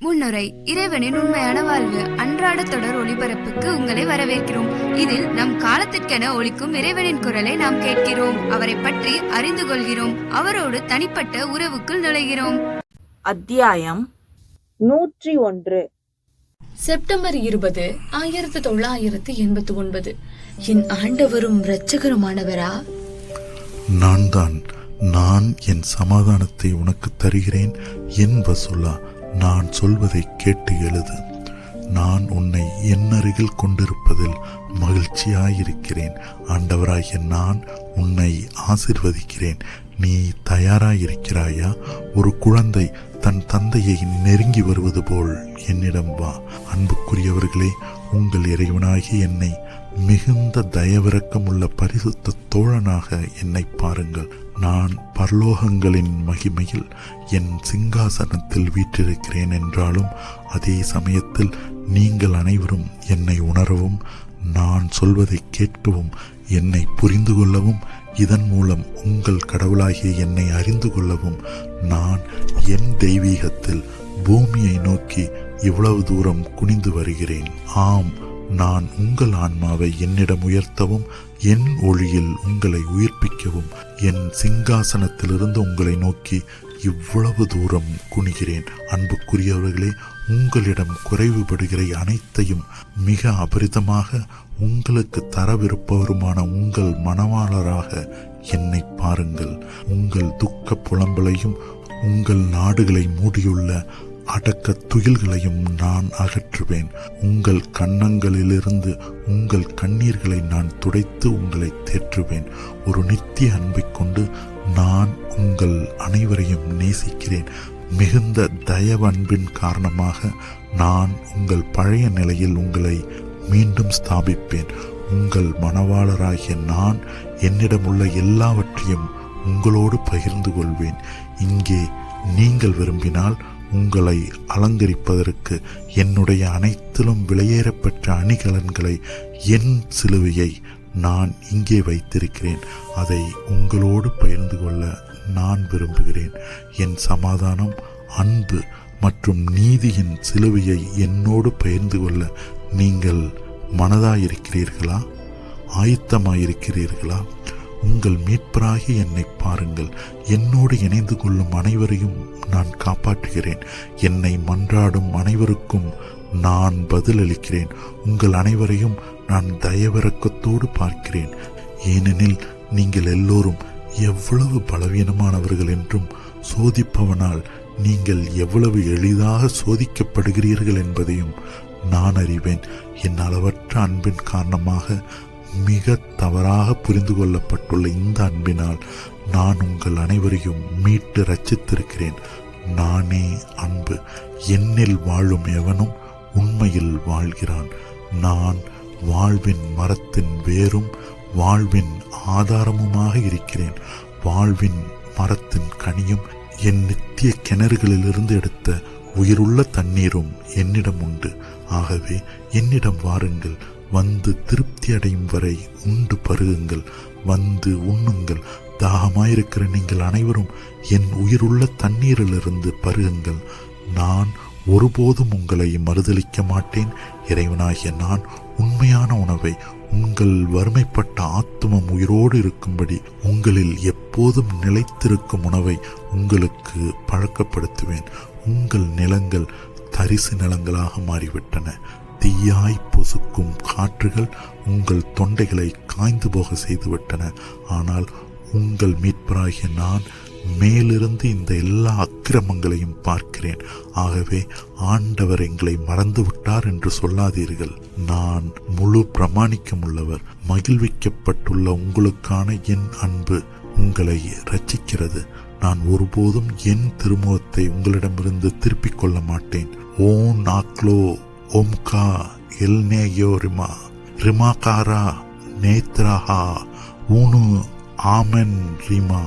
முன்னுரை. இறைவனின் உண்மையான வாழ்வு அன்றாட தொடர் ஒளிபரப்புக்கு உங்களை வரவேற்கிறோம். இதில் நம் காலத்திற்கென ஒலிக்கும் இறைவனின் குரலை நாம் கேட்கிறோம், அவரை பற்றி அறிந்து கொள்கிறோம், அவரோடு தனிப்பட்ட உறவுக்குள் நுழைகிறோம். அத்தியாயம் 101. செப்டம்பர் 20, 1989. என் ஆண்டவரும் இரட்சகருமானவரா? நான் என் சமாதானத்தை உனக்கு தருகிறேன் என் வசூலா, நான் சொல்வதை கேட்டு எழுது. நான் உன்னை என் அருகில் கொண்டிருப்பதில் மகிழ்ச்சியாயிருக்கிறேன். ஆண்டவராகிய நான் உன்னை ஆசிர்வதிக்கிறேன். நீ தயாராயிருக்கிறாயா? ஒரு குழந்தை தன் தந்தையை நெருங்கி வருவது போல் என்னிடம் வா. அன்புக்குரியவர்களே, உங்கள் இறைவனாகி என்னை மிகுந்த தயவிறக்கம் உள்ள பரிசுத்த தோழனாக என்னை பாருங்கள். நான் பரலோகங்களின் மகிமையில் என் சிங்காசனத்தில் வீற்றிருக்கிறேன் என்றாலும் அதே சமயத்தில் நீங்கள் அனைவரும் என்னை உணரவும், நான் சொல்வதை கேட்கவும், என்னை புரிந்து கொள்ளவும், இதன் மூலம் உங்கள் கடவுளாகிய என்னை அறிந்து கொள்ளவும் நான் என் தெய்வீகத்தில் பூமியை நோக்கி இவ்வளவு தூரம் குனிந்து வருகிறேன். ஆம், நான் உங்கள் ஆன்மாவை என்னிடம் உயர்த்தவும், என் ஒளியில் உங்களை உயிர்ப்பிக்கவும், என் சிங்காசனத்திலிருந்து உங்களை நோக்கி இவ்வளவு தூரம் குனிகிறேன். அன்புக்குரியவர்களே, உங்களிடம் குறைவுபடுகிற அனைத்தையும் மிக அபரிதமாக உங்களுக்கு தரவிருப்பவருமான உங்கள் மணவாளராக என்னை பாருங்கள். உங்கள் துக்க புலம்பலையும் உங்கள் நாடுகளை மூடியுள்ள அடக்க துயில்களையும் நான் அகற்றுவேன். உங்கள் கன்னங்களிலிருந்து உங்கள் கண்ணீர்களை நான் துடைத்து உங்களை தேற்றுவேன். ஒரு நித்திய அன்பை கொண்டு நான் உங்கள் அனைவரையும் நேசிக்கிறேன். மிகுந்த தயவன்பின் காரணமாக நான் உங்கள் பழைய நிலையில் உங்களை மீண்டும் ஸ்தாபிப்பேன். உங்கள் மணவாளராகிய நான் என்னிடமுள்ள எல்லாவற்றையும் உங்களோடு பகிர்ந்து கொள்வேன். இங்கே நீங்கள் விரும்பினால் உங்களை அலங்கரிப்பதற்கு என்னுடைய அனைத்திலும் விலையேறப்பெற்ற அணிகலன்களை, என் சிலுவையை நான் இங்கே வைத்திருக்கிறேன். அதை உங்களோடு பகிர்ந்து கொள்ள நான் விரும்புகிறேன். என் சமாதானம், அன்பு மற்றும் நீதியின் சிலுவையை என்னோடு பகிர்ந்து கொள்ள நீங்கள் மனதாயிருக்கிறீர்களா? ஆயத்தமாயிருக்கிறீர்களா? உங்கள் மீட்பராகி என்னை பாருங்கள். என்னோடு இணைந்து கொள்ளும் அனைவரையும் நான் காப்பாற்றுகிறேன். என்னை மன்றாடும் அனைவருக்கும் நான் பதிலளிக்கிறேன். உங்கள் அனைவரையும் நான் தயவிறக்கத்தோடு பார்க்கிறேன். ஏனெனில் நீங்கள் எல்லோரும் எவ்வளவு பலவீனமானவர்கள் என்றும், சோதிப்பவனால் நீங்கள் எவ்வளவு எளிதாக சோதிக்கப்படுகிறீர்கள் என்பதையும் நான் அறிவேன். என் அளவற்ற அன்பின் காரணமாக மிக தவறாக புரிந்து கொள்ளப்பட்டுள்ள இந்த அன்பினால் நான் உங்கள் அனைவரையும் மீட்டு ரட்சித்திருக்கிறேன். நானே அன்பு. என்னில் வாழும் எவனும் உண்மையில் வாழ்கிறான். நான் வாழ்வின் மரத்தின் வேரும் வாழ்வின் ஆதாரமுமாக இருக்கிறேன். வாழ்வின் மரத்தின் கனியும் என் நித்திய கிணறுகளிலிருந்து எடுத்த உயிருள்ள தண்ணீரும் என்னிடம் உண்டு. ஆகவே என்னிடம் வாருங்கள். வந்து திருப்தி அடையும் வரை உண்டு பருகுங்கள். வந்து உண்ணுங்கள். தாகமாயிருக்கிற நீங்கள் அனைவரும் என் உயிருள்ள தண்ணீரிலிருந்து பருகுங்கள். நான் ஒருபோதும் உங்களை மறுதலிக்க மாட்டேன். இறைவனாகிய நான் உண்மையான உணவை, உங்கள் வறுமைப்பட்ட ஆத்துமம் உயிரோடு இருக்கும்படி உங்களில் எப்போதும் நிலைத்திருக்கும் உணவை உங்களுக்கு பழக்கப்படுத்துவேன். உங்கள் நிலங்கள் தரிசு நிலங்களாக மாறிவிட்டன. தீயாய் பொசுக்கும் காற்றுகள் உங்கள் தொண்டைகளை காய்ந்து போக செய்துவிட்டன. ஆனால் உங்கள் மீட்பராகிய நான் மேலிருந்து இந்த எல்லா அக்கிரமங்களையும் பார்க்கிறேன். ஆகவே ஆண்டவர் எங்களை மறந்துவிட்டார் என்று சொல்லாதீர்கள். நான் முழு பிரமாணிக்கம் உள்ளவர். மகிழ்விக்கப்பட்டுள்ள உங்களுக்கான என் அன்பு உங்களை இரட்சிக்கிறது. நான் ஒருபோதும் என் திருமுகத்தை உங்களிடமிருந்து திருப்பிக் கொள்ள மாட்டேன். ஓ நாக்லோ ஓம்கா எல்நேயோ ரிமா ரிமாகாரா நேத்ராஹா ஊனு ஆமென் ரிமா.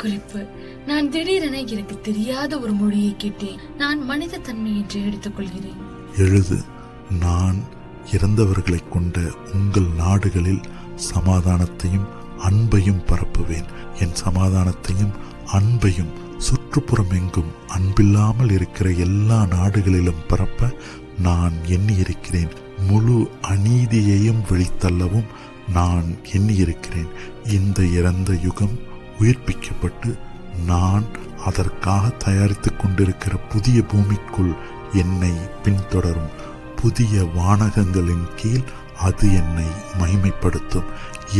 குறிப்பு: நான் திடீரென எனக்கு தெரியாத ஒரு மொழியை கேட்டேன். நான் மனித தன்மை என்று எடுத்துக்கொள்கிறேன். எழுது. நான் இறந்தவர்களை கொண்ட உங்கள் நாடுகளில் சமாதானத்தையும் அன்பையும் பரப்புவேன். என் சமாதானத்தையும் அன்பையும் சுற்றுப்புறம் எங்கும் அன்பில்லாமல் இருக்கிற எல்லா நாடுகளிலும் பரப்ப நான் எண்ணியிருக்கிறேன். முழு அநீதியையும் வெளித்தள்ளவும் நான் எண்ணியிருக்கிறேன். இந்த இறந்த யுகம் உயிர்ப்பிக்கப்பட்டு நான் அதற்காக தயாரித்துக் கொண்டிருக்கிற புதிய பூமிக்குள் என்னை பின்தொடரும். புதிய வானகங்களின் கீழ் அது என்னை மகிமைப்படுத்தும்.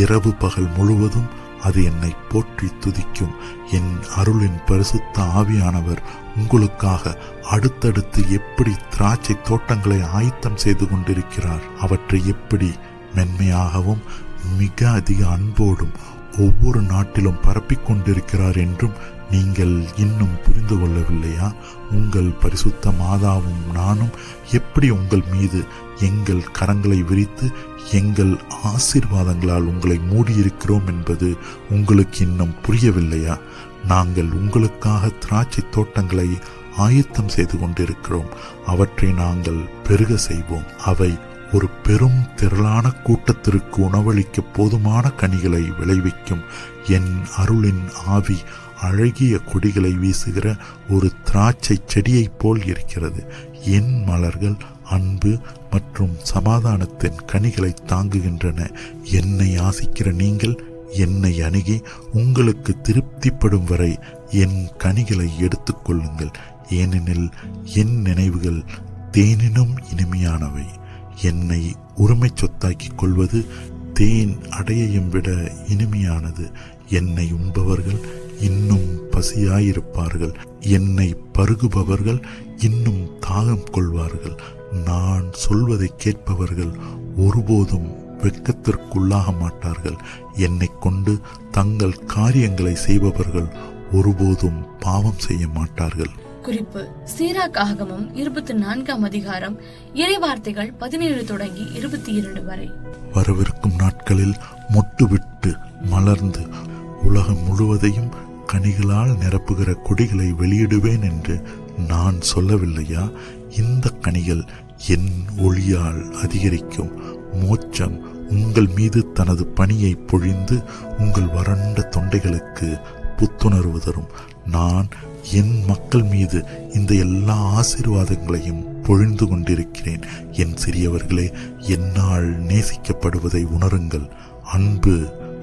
இரவு பகல் முழுவதும் அது என்னை போற்றி துதிக்கும். என் அருளின் பரிசுத்த ஆவியானவர் உங்களுக்காக அடுத்தடுத்து எப்படி திராட்சை தோட்டங்களை ஆயத்தம் செய்து கொண்டிருக்கிறார், அவற்றை எப்படி மென்மையாகவும் மிக அதிக அன்போடும் ஒவ்வொரு நாட்டிலும் பரப்பிக் கொண்டிருக்கிறார் என்றும் நீங்கள் இன்னும் புரிந்து கொள்ளவில்லையா? உங்கள் பரிசுத்த மாதாவும் நானும் எப்படி உங்கள் மீது எங்கள் கரங்களை விரித்து எங்கள் ஆசீர்வாதங்களால் உங்களை மூடியிருக்கிறோம் என்பது உங்களுக்கு இன்னும் புரியவில்லையா? நாங்கள் உங்களுக்காக திராட்சை தோட்டங்களை ஆயத்தம் செய்து கொண்டிருக்கிறோம். அவற்றை நாங்கள் பெருக செய்வோம். அவை ஒரு பெரும் திரளான கூட்டத்திற்கு உணவளிக்க போதுமான கனிகளை விளைவிக்கும். என் அருளின் ஆவி அழகிய கொடிகளை வீசுகிற ஒரு திராட்சை செடியைப் போல் இருக்கிறது. என் மலர்கள் அன்பு மற்றும் சமாதானத்தின் கனிகளை தாங்குகின்றன. என்னை ஆசிக்கிற நீங்கள் என்னை அணுகி உங்களுக்கு திருப்திப்படும் வரை என் கனிகளை எடுத்துக்கொள்ளுங்கள். ஏனெனில் என் நினைவுகள் தேனினும் இனிமையானவை. என்னை உரிமை சொத்தாக்கிக் கொள்வது தேன் அடையையும் விட இனிமையானது. என்னை உண்பவர்கள் இன்னும் பசியாயிருப்பார்கள். என்னை பருகுபவர்கள் இன்னும் தாகம் கொள்வார்கள். நான் சொல்வதை கேட்பவர்கள் ஒருபோதும் வெட்கத்திற்குள்ளாக மாட்டார்கள். என்னை கொண்டு தங்கள் காரியங்களை செய்பவர்கள் ஒருபோதும் பாவம் செய்ய மாட்டார்கள். குறிப்பு: சீராக் ஆகமம் 24ஆம் அதிகாரம் இறைவார்த்தைகள் 17 தொடங்கி 22 வரை. வரவிருக்கும் நாட்களில் மொட்டுவிட்டு மலர்ந்து உலகம் முழுவதையும் கனிகளால் நிரப்புகிற கொடிகளை வெளியிடுவேன் என்று நான் சொல்லவில்லையா? இந்த கனிகள் என் ஒளியால் அதிகரிக்கும். மோட்சம் உங்கள் மீது தனது பணியை பொழிந்து உங்கள் வறண்ட தொண்டைகளுக்கு புத்துணர்வு தரும். நான் என் மக்கள் மீது இந்த எல்லா ஆசீர்வாதங்களையும் பொழிந்து கொண்டிருக்கிறேன். என் சிறியவர்களே, என்னால் நேசிக்கப்படுவதை உணருங்கள். அன்பு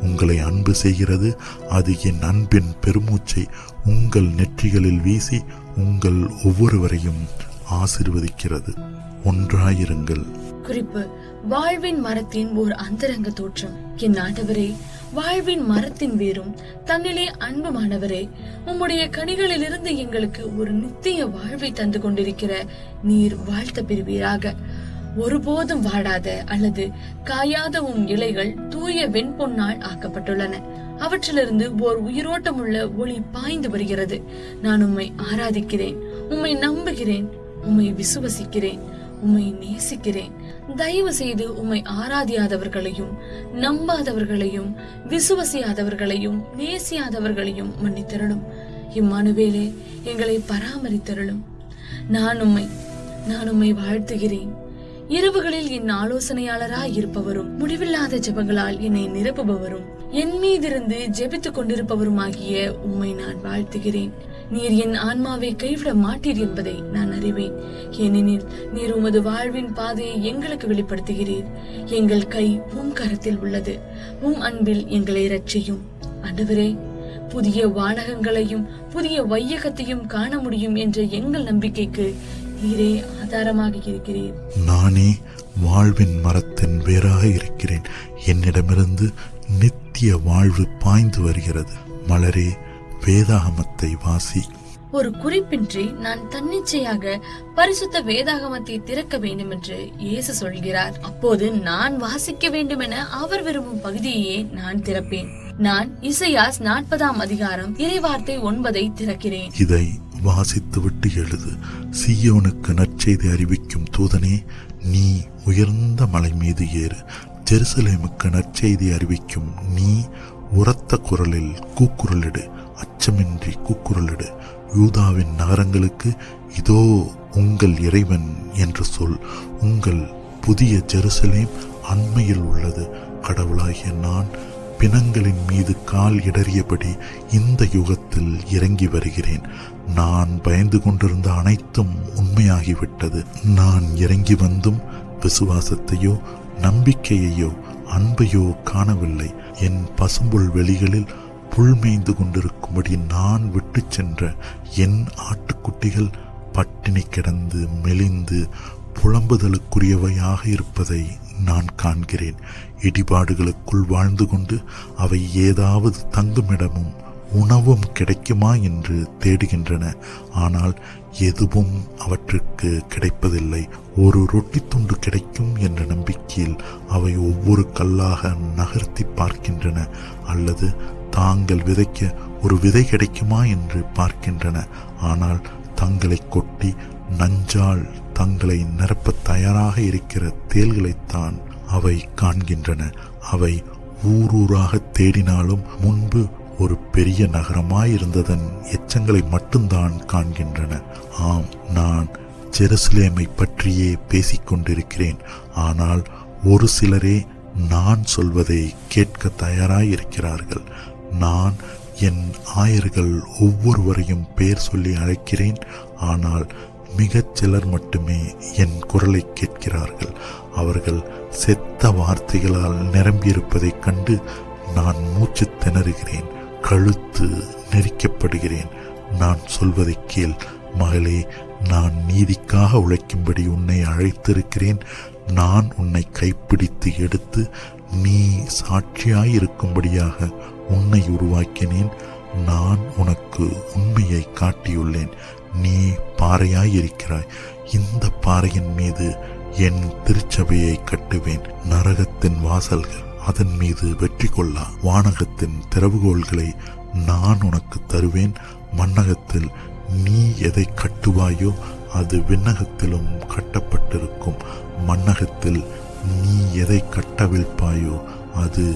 உங்களை அன்பு செய்கிறது. அது என் அன்பின் பெருமூச்சை உங்கள் நெற்றிகளில் வீசி உங்கள் ஒவ்வொருவரையும் ஆசீர்வதிக்கிறது. ஒன்றாயிருங்கள். குறிப்பு: வாழ்வின் மரத்தின் ஓர் அந்தரங்க தோற்றம். என் ஆண்டவரே, வாழ்வின் மரத்தின் வேரும் தன்னிலே அன்புமானவரே, உம்முடைய கனிகளிலிருந்து எங்களுக்கு ஒரு நித்திய வாழ்வை தந்து கொண்டிருக்கிற நீர் வாழ்த்த பெறுவீராக. ஒருபோதும் வாடாத அல்லது காயாத உம் இலைகள் தூய வெண்பொன்னால் ஆக்கப்பட்டுள்ளன. அவற்றிலிருந்து ஓர் உயிரோட்டமுள்ள ஒளி பாய்ந்து வருகிறது. நான் உம்மை ஆராதிக்கிறேன், உம்மை நம்புகிறேன், உம்மை விசுவசிக்கிறேன், உம்மை நேசிக்கிறேன். தயவு செய்து உம்மை ஆராதியாதவர்களையும் நம்பாதவர்களையும் விசுவசியாதவர்களையும் நேசியாதவர்களையும் மன்னித்தருளும். இம்மானுவேலே, எங்களை பராமரித்தருளும். நான் உம்மை வாழ்த்துகிறேன். இரவுகளில் என் ஆலோசனையாளராய் இருப்பவரும் முடிவில்லாத ஜெபங்களால் என்னை நிரப்புபவரும் என் மீதிருந்து ஜெபித்துக் கொண்டிருப்பவருமாகிய உம்மை நான் வாழ்த்துகிறேன். நீர் என் ஆன்மாவை கைவிட மாட்டீர் என்பதை நான் அறிவேன். ஏனெனில் நீர் உமது வாழ்வின் பாதையை எங்களுக்கு வெளிப்படுத்துகிறீர். எங்கள் கை உம் கரத்தில் உள்ளது. உம் அன்பில் எங்களை இரட்சியும். ஆண்டவரே, புதிய வானகங்களையும் புதிய வையகத்தையும் காண முடியும் என்ற எங்கள் நம்பிக்கைக்கு நீரே ஆதாரமாக இருக்கிறீர். நானே வாழ்வின் மரத்தின் வேறாக இருக்கிறேன். என்னிடமிருந்து நித்திய வாழ்வு பாய்ந்து வருகிறது. மலரே, வேதாகமத்தை வாசி. ஒரு குறிப்பின்றி நான் தன்னிச்சையாக பரிசுத்த வேதாகமத்தை திறக்க வேண்டும் என்று இயேசு சொல்கிறார். அப்போது நான் வாசிக்க வேண்டும் என அவர் விரும்பும் பகுதியே நான் திறப்பேன். நான் இசையாஸ் 40ஆம் அதிகாரம் இறைவார்த்தை 9 திறக்கிறேன். இதை வாசித்துவிட்டு எழுது. சீயோனுக்கு நற்செய்தி அறிவிக்கும் தூதனே, நீ உயர்ந்த மலை மீது ஏறு. ஜெருசலேமுக்கு நற்செய்தி அறிவிக்கும் நீ உரத்த குரலில் கூக்குரலிடு. அச்சமின்றி கூக்குரலிடு. யூதாவின் நகரங்களுக்கு, இதோ உங்கள் இறைவன் என்று சொல். உங்கள் புதிய ஜெருசலேம் அண்மையில் உள்ளது. கடவுளாகிய நான் பிணங்களின் மீது கால் இடறியபடி இந்த யுகத்தில் இறங்கி வருகிறேன். நான் பயந்து கொண்டிருந்த அனைத்தும் உண்மையாகிவிட்டது. நான் இறங்கி வந்தும் விசுவாசத்தையோ நம்பிக்கையையோ அன்பையோ காணவில்லை. என் பசும்புல் வெளிகளில் புல் மேய்ந்து கொண்டிருக்கும்படி நான் விட்டு சென்ற என் ஆட்டுக்குட்டிகள் பட்டினி கிடந்து மெலிந்து புலம்புதலுக்குரியவையாக இருப்பதை நான் காண்கிறேன். இடிபாடுகளுக்குள் வாழ்ந்து கொண்டு அவை ஏதாவது தங்குமிடமும் உணவும் கிடைக்குமா என்று தேடுகின்றன. ஆனால் எதுவும் அவற்றுக்கு கிடைப்பதில்லை. ஒரு ரொட்டி துண்டு கிடைக்கும் என்ற நம்பிக்கையில் அவை ஒவ்வொரு கல்லாக நகர்த்தி பார்க்கின்றன. அல்லது தாங்கள் விதைக்க ஒரு விதை கிடைக்குமா என்று பார்க்கின்றன. ஆனால் தங்களை கொட்டி நஞ்சால் தங்களை நிரப்ப தயாராக இருக்கிற தேள்களைத்தான் அவை காண்கின்றன. அவை ஊரூராக தேடினாலும் முன்பு ஒரு பெரிய நகரமாயிருந்ததன் எச்சங்களை மட்டும்தான் காண்கின்றன. ஆம், நான் ஜெருசலேமை பற்றியே பேசிக்கொண்டிருக்கிறேன். ஆனால் ஒரு சிலரே நான் சொல்வதை கேட்க தயாராயிருக்கிறார்கள். நான் என் ஆயர்கள் ஒவ்வொருவரையும் பெயர் சொல்லி அழைக்கிறேன். ஆனால் மிகச் சிலர் மட்டுமே என் குரலை கேட்கிறார்கள். அவர்கள் செத்த வார்த்தைகளால் நிரம்பியிருப்பதைக் கண்டு நான் மூச்சு திணறுகிறேன், கழுத்து நெரிக்கப்படுகிறேன். நான் சொல்வதை கேள் மகளே, நான் நீதிக்காக உழைக்கும்படி உன்னை அழைத்திருக்கிறேன். நான் உன்னை கைப்பிடித்து எடுத்து நீ சாட்சியாயிருக்கும்படியாக உன்னை உருவாக்கினேன். நான் உனக்கு உண்மையை காட்டியுள்ளேன். நீ பாறையாயிருக்கிறாய். இந்த பாறையின் மீது என் திருச்சபையை கட்டுவேன். நரகத்தின் வாசல்கள் அதன் மீது வெற்றி கொள்ளா. வானகத்தின் திறவுகோள்களை நான் உனக்கு தருவேன். மண்ணகத்தில் நீ எதை கட்டுவாயோ அது விண்ணகத்திலும் கட்டப்பட்டிருக்கும். மண்ணகத்தில் நீ எதை கட்டவிழ்ப்பாயோ அது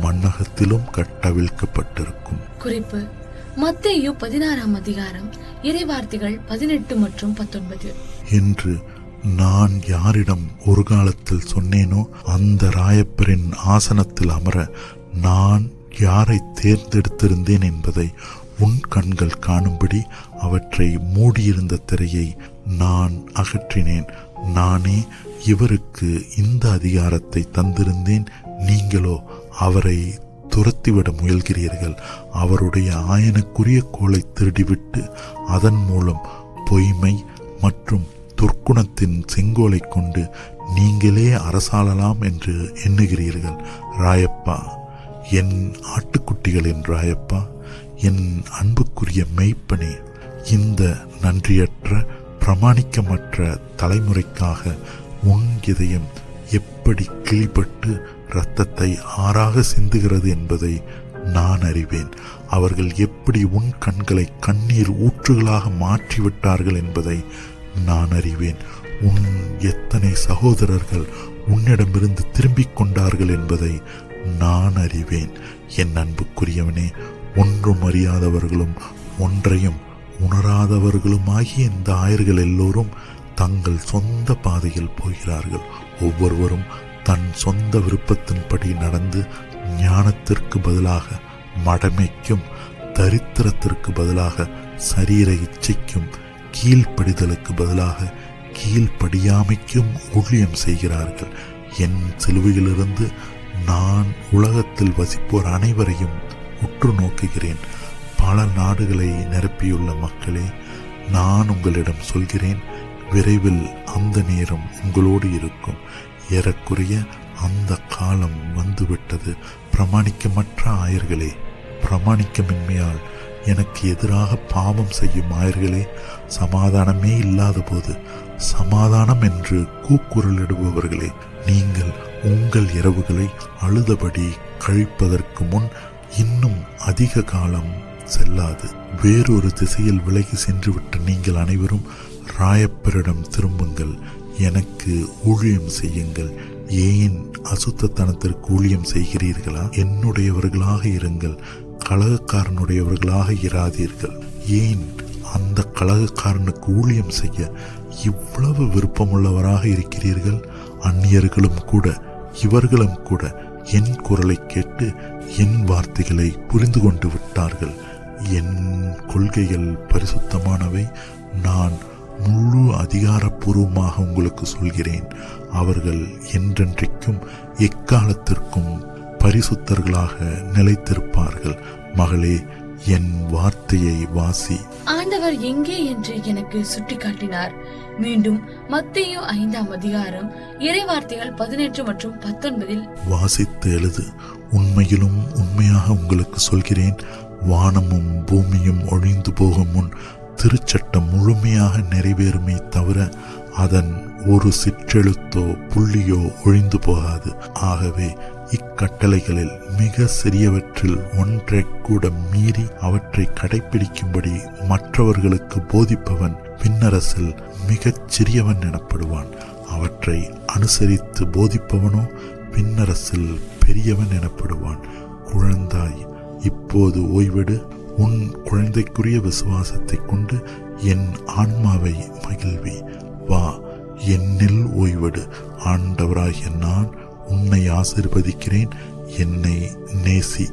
மண்ணகத்திலும் கட்டவிழ்க்கப்பட்டிருக்கும். குறிப்பு: மத்தேயு 16ஆம் அதிகாரம் இறைவார்த்தைகள் 18 மற்றும் 19 என்று நான் யாரிடம் ஒரு காலத்தில் சொன்னேனோ அந்த ராயப்பரின் ஆசனத்தில் அமர நான் யாரை தேர்ந்தெடுத்திருந்தேன் என்பதை உன் கண்கள் காணும்படி அவற்றை மூடியிருந்த திரையை நான் அகற்றினேன். நானே இவருக்கு இந்த அதிகாரத்தை தந்திருந்தேன். நீங்களோ அவரை துரத்திவிட முயல்கிறீர்கள். அவருடைய ஆயனுக்குரிய கோலை திருடிவிட்டு அதன் மூலம் பொய்மை மற்றும் துர்க்குணத்தின் செங்கோலை கொண்டு நீங்களே அரசாளலாம் என்று எண்ணுகிறீர்கள். ராயப்பா, என் ஆட்டுக்குட்டிகளின் ராயப்பா, என் அன்புக்குரிய மெய்ப்பனே, இந்த நன்றியற்ற பிரமாணிக்கமற்ற தலைமுறைக்காக உன் இதயம் எப்படி கிளிப்பட்டு இரத்தத்தை ஆறாக சிந்துகிறது என்பதை நான் அறிவேன். அவர்கள் எப்படி உன் கண்களை கண்ணீர் ஊற்றுகளாக மாற்றிவிட்டார்கள் என்பதை நான் அறிவேன். உன் எத்தனை சகோதரர்கள் உன்னிடமிருந்து திரும்பிக் கொண்டார்கள் என்பதை நான் அறிவேன். என் அன்புக்குரியவனே, ஒன்றும் அறியாதவர்களும் ஒன்றையும் உணராதவர்களுமாகிய இந்த ஆயர்கள் எல்லோரும் தங்கள் சொந்த பாதையில் போகிறார்கள். ஒவ்வொருவரும் தன் சொந்த விருப்பத்தின்படி நடந்து ஞானத்திற்கு பதிலாக மடமைக்கும், தரித்திரத்திற்கு பதிலாக சரீர இச்சைக்கும், கீழ்ப்படிதலுக்கு பதிலாக கீழ்ப்படியாமைக்கும் ஊழியம் செய்கிறார்கள். என் சிலுவையிலிருந்து நான் உலகத்தில் வசிப்போர் அனைவரையும் உற்று நோக்குகிறேன். பல நாடுகளை நிரப்பியுள்ள மக்களே, நான் உங்களிடம் சொல்கிறேன், விரைவில் அந்த நேரம் உங்களோடு இருக்கும். ஏறக்குறைய அந்த காலம் வந்துவிட்டது. பிரமாணிக்கமற்ற ஆயர்களே, பிரமாணிக்கமின்மையால் எனக்கு எதிராக பாவம் செய்யும் ஆயர்களே, சமாதானமே இல்லாத போது சமாதானம் என்று கூக்குரலிடுபவர்களே, நீங்கள் உங்கள் இரவுகளை அழுதபடி கழிப்பதற்கு முன் இன்னும் அதிக காலம் செல்லாது. வேறொரு திசையில் விலகி சென்றுவிட்ட நீங்கள் அனைவரும் ராயப்பரிடம் திரும்புங்கள். எனக்கு ஊழியம் செய்யுங்கள். ஏன் அசுத்தத்தனத்திற்கு ஊழியம் செய்கிறீர்களா? என்னுடையவர்களாக இருங்கள், கலகக்காரனுடையவர்களாக இராதீர்கள். ஏன் அந்த கலகக்காரனுக்கு ஊழியம் செய்ய இவ்வளவு விருப்பமுள்ளவராக இருக்கிறீர்கள்? அந்நியர்களும் கூட, இவர்களும் கூட என் குரலை கேட்டு என் வார்த்தைகளை புரிந்து கொண்டு விட்டார்கள். என் கொள்கைகள் பரிசுத்தமானவை. நான் முழு அதிகாரப்பூர்வமாக உங்களுக்கு சொல்கிறேன், அவர்கள் என்றென்றைக்கும் எக்காலத்திற்கும் பரிசுத்தர்களாக நிலைத்திருப்பார்கள். மகளே, என் வார்த்தையை வாசி. ஆண்டவர் எங்கே என்று எனக்கு சுட்டிக்காட்டினார். மீண்டும் மத்தேயு 5ஆம் அதிகாரம் இறைவார்த்தைகள் 18 மற்றும் 19 வாசித்து எழுது. உண்மையிலும் உண்மையாக உங்களுக்கு சொல்கிறேன், வானமும் பூமியும் ஒழிந்து போகும் முன் திருச்சட்டம் முழுமையாக நிறைவேறுமே தவிர அதன் ஒரு சிற்றெழுத்தோ புள்ளியோ ஒழிந்து போகாது. ஆகவே இக்கட்டளைகளில் மிக சிறியவற்றில் ஒன்றை கூட மீறி அவற்றை கடைபிடிக்கும்படி மற்றவர்களுக்கு போதிப்பவன் பின்னரசில் மிகச் சிறியவன் எனப்படுவான். அவற்றை அனுசரித்து போதிப்பவனோ பின்னரசில் பெரியவன் எனப்படுவான். குழந்தாய், இப்போது ஓய்வெடு. உன் குழந்தைக்குரிய விசுவாசத்தை கொண்டு என் ஆன்மாவை மகிழ்வி. வா, என்னில் ஓய்வெடு. ஆண்டவராகிய நான் உன்னை ஆசீர்வதிக்கிறேன். என்னை நேசி.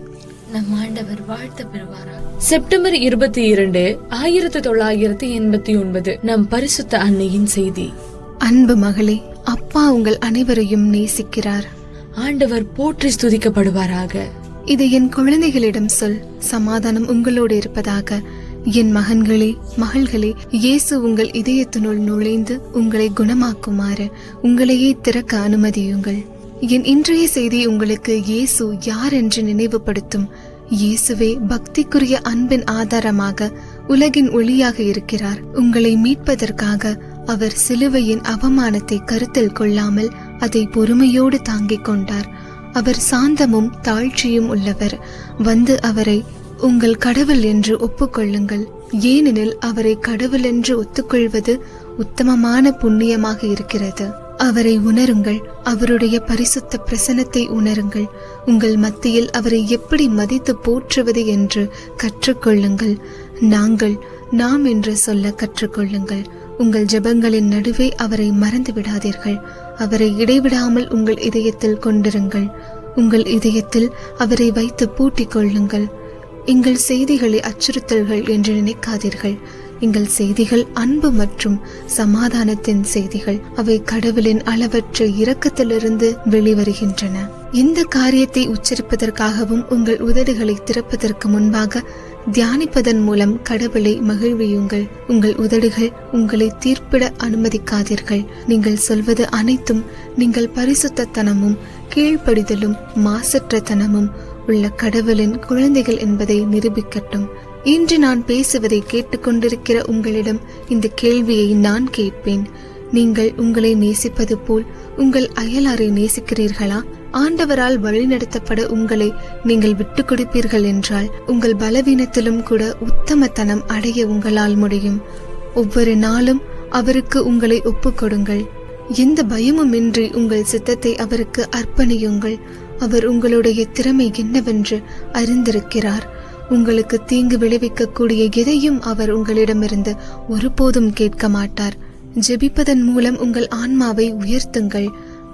நம் ஆண்டவர் வாழ்த்த பெறுவாரா. செப்டம்பர் 22, 1989 நம் பரிசுத்த அன்னையின் செய்தி. அன்பு மகளே, அப்பா உங்கள் அனைவரையும் நேசிக்கிறார். ஆண்டவர் போற்றி ஸ்துதிக்கப்படுவாராக. இதை என் குழந்தைகளிடம் சொல். சமாதானம் உங்களோடு இருப்பதாக. என் மகன்களே, மகள்களே, இயேசு உங்கள் இதயத்தினுள் நுழைந்து உங்களை குணமாக்குமாறு உங்களையே திறக்க அனுமதியுங்கள். என் இன்றைய செய்தி உங்களுக்கு இயேசு யார் என்று நினைவுபடுத்தும். இயேசுவே பக்திக்குரிய அன்பின் ஆதாரமாக உலகின் ஒளியாக இருக்கிறார். உங்களை மீட்பதற்காக அவர் சிலுவையின் அவமானத்தை கருத்தில் கொள்ளாமல் அதை பொறுமையோடு தாங்கிக் கொண்டார். அவர் சாந்தமும் தாழ்ச்சியும் உள்ளவர். வந்து அவரை உங்கள் கடவுள் என்று ஒப்புக்கொள்ளுங்கள். ஏனெனில் அவரை கடவுள் என்று ஒத்துக்கொள்வது உத்தமமான புண்ணியமாக இருக்கிறது. அவரை உணருங்கள். அவருடைய பரிசுத்த பிரசன்னத்தை உணருங்கள். உங்கள் மத்தியில் அவரை எப்படி மதித்து போற்றுவது என்று கற்றுக்கொள்ளுங்கள். நாம் என்று சொல்ல கற்றுக்கொள்ளுங்கள். உங்கள் ஜெபங்களின் நடுவே அவரை மறந்து விடாதீர்கள். அவரை இடைவிடாமல் உங்கள் இதயத்தில் கொண்டிருங்கள். உங்கள் இதயத்தில் அவரை வைத்து பூட்டிக் கொள்ளுங்கள். எங்கள் செய்திகளை அச்சுறுத்தல்கள் என்று நினைக்காதீர்கள். எங்கள் செய்திகள் அன்பு மற்றும் சமாதானத்தின் செய்திகள். அவை கடவுளின் அளவற்ற இரக்கத்திலிருந்து வெளிவருகின்றன. இந்த காரியத்தை உச்சரிப்பதற்காகவும் உங்கள் உதடுகளை திறப்பதற்கு முன்பாக தியானிப்பதன் மூலம் கடவுளை மகிழ்வியுங்கள். உங்கள் உதடுகள் உங்களை தீர்ப்பிட அனுமதிக்காதீர்கள். நீங்கள் சொல்வது அனைத்தும் நீங்கள் பரிசுத்தத்தனமும் கீழ்ப்படிதலும் மாசற்றத்தனமும் உள்ள கடவுளின் குழந்தைகள் என்பதை நிரூபிக்கட்டும். இன்று நான் பேசுவதை கேட்டுக்கொண்டிருக்கிற உங்களிடம் இந்த கேள்வியை நான் கேட்பேன். நீங்கள் உங்களை நேசிப்பது போல் உங்கள் அயலாரை நேசிக்கிறீர்களா? ஆண்டவரால் வழிநடத்தப்பட உங்களை நீங்கள் விட்டு கொடுப்பீர்கள் என்றால் உங்கள் பலவீனத்திலும் கூட உத்தமத்தனம் அடைய உங்களால் முடியும். ஒவ்வொரு நாளும் அவருக்கு உங்களை ஒப்புக்கொடுங்கள். எந்த பயமுமின்றி உங்கள் சித்தத்தை அவருக்கு அர்ப்பணியுங்கள். அவர் உங்களுடைய திறமை என்னவென்று அறிந்திருக்கிறார். உங்களுக்கு தீங்கு விளைவிக்கக்கூடிய எதையும் அவர் உங்களிடமிருந்து ஒருபோதும் கேட்க மாட்டார். ஜெபிப்பதன் மூலம் உங்கள் ஆன்மாவை உயர்த்துங்கள்.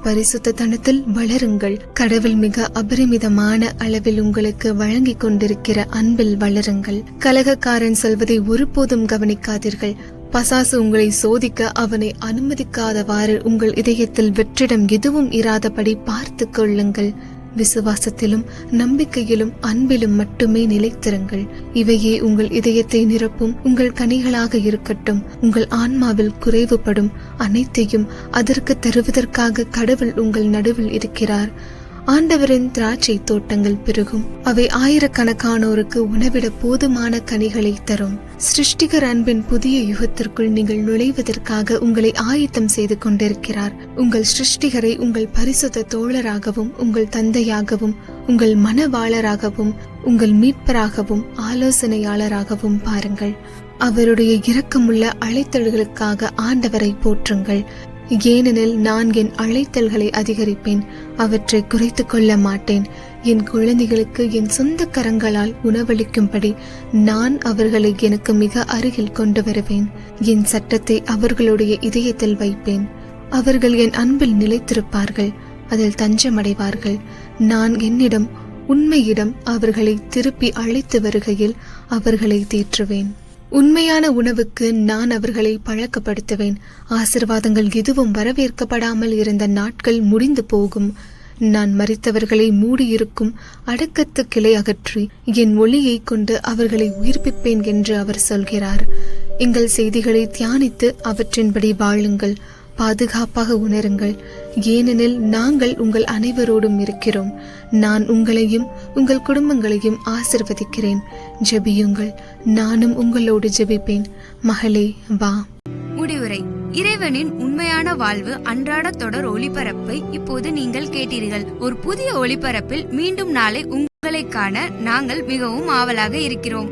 பரிசுத்த தனத்தில் வளருங்கள். கடவுள் மிக அபரிமிதமான அளவில் உங்களுக்கு வழங்கி கொண்டிருக்கிற அன்பில் வளருங்கள். கலகக்காரன் சொல்வதை ஒருபோதும் கவனிக்காதீர்கள். பசாசு உங்களை சோதிக்க அவனை அனுமதிக்காதவாறு உங்கள் இதயத்தில் வெற்றிடம் எதுவும் இராதபடி பார்த்து கொள்ளுங்கள். விசுவாசத்திலும் நம்பிக்கையிலும் அன்பிலும் மட்டுமே நிலைத்திருங்கள். இவையே உங்கள் இதயத்தை நிரப்பும் உங்கள் கனிகளாக இருக்கட்டும். உங்கள் ஆன்மாவில் குறைவுபடும் அனைத்தையும் அதற்கு தருவதற்காக கடவுள் உங்கள் நடுவில் இருக்கிறார். ஆண்டவரின் திராட்சை தோட்டங்கள் பெருகும். அவை ஆயிரக்கணக்கானோருக்கு உணவிட போதுமான கனிகளை தரும். சிருஷ்டிகர் அன்பின் புதிய யுகத்திற்குள் நீங்கள் நுழைவதற்காக உங்களை ஆயத்தம் செய்து கொண்டிருக்கிறார். உங்கள் சிருஷ்டிகரை உங்கள் பரிசுத்த தோழராகவும் உங்கள் தந்தையாகவும் உங்கள் மனவாளராகவும் உங்கள் மீட்பராகவும் ஆலோசனையாளராகவும் பாருங்கள். அவருடைய இரக்கமுள்ள அழைத்தல்களுக்காக ஆண்டவரை போற்றுங்கள். ஏனெனில் நான் என் அழைத்தல்களை அதிகரிப்பேன், அவற்றை குறைத்து கொள்ள மாட்டேன். என் குழந்தைகளுக்கு என் சொந்த கரங்களால் உணவளிக்கும்படி நான் அவர்களை எனக்கு மிக அருகில் கொண்டு வருவேன். என் சட்டத்தை அவர்களுடைய இதயத்தில் வைப்பேன். அவர்கள் என் அன்பில் நிலைத்திருப்பார்கள், அதில் தஞ்சமடைவார்கள். நான் என்னிடம் உண்மையிடம் அவர்களை திருப்பி அழைத்து வருகையில் அவர்களை தேற்றுவேன். உண்மையான உணவுக்கு நான் அவர்களை பழக்கப்படுத்துவேன். ஆசிர்வாதங்கள் எதுவும் வரவேற்கப்படாமல் இருந்த நாட்கள் முடிந்து போகும். நான் மரித்தவர்களை மூடியிருக்கும் அடக்கத்து கிளை அகற்றி என் ஒளியை கொண்டு அவர்களை உயிர்ப்பிப்பேன் என்று அவர் சொல்கிறார். எங்கள் செய்திகளை தியானித்து அவற்றின்படி வாழுங்கள். பாதுகாப்பாக உணருங்கள், ஏனெனில் நாங்கள் உங்கள் அனைவரோடும் இருக்கிறோம். நான் உங்களையும் உங்கள் குடும்பங்களையும் ஆசிர்வதிக்கிறேன். ஜெபியுங்கள், நானும் உங்களோடு ஜெபிப்பேன். மகளே வா. முடிவுரை. இறைவனின் உண்மையான வாழ்வு அன்றாட தொடர் ஒளிபரப்பை இப்போது நீங்கள் கேட்டீர்கள். ஒரு புதிய ஒளிபரப்பில் மீண்டும் நாளை உங்களை காண நாங்கள் மிகவும் ஆவலாக இருக்கிறோம்.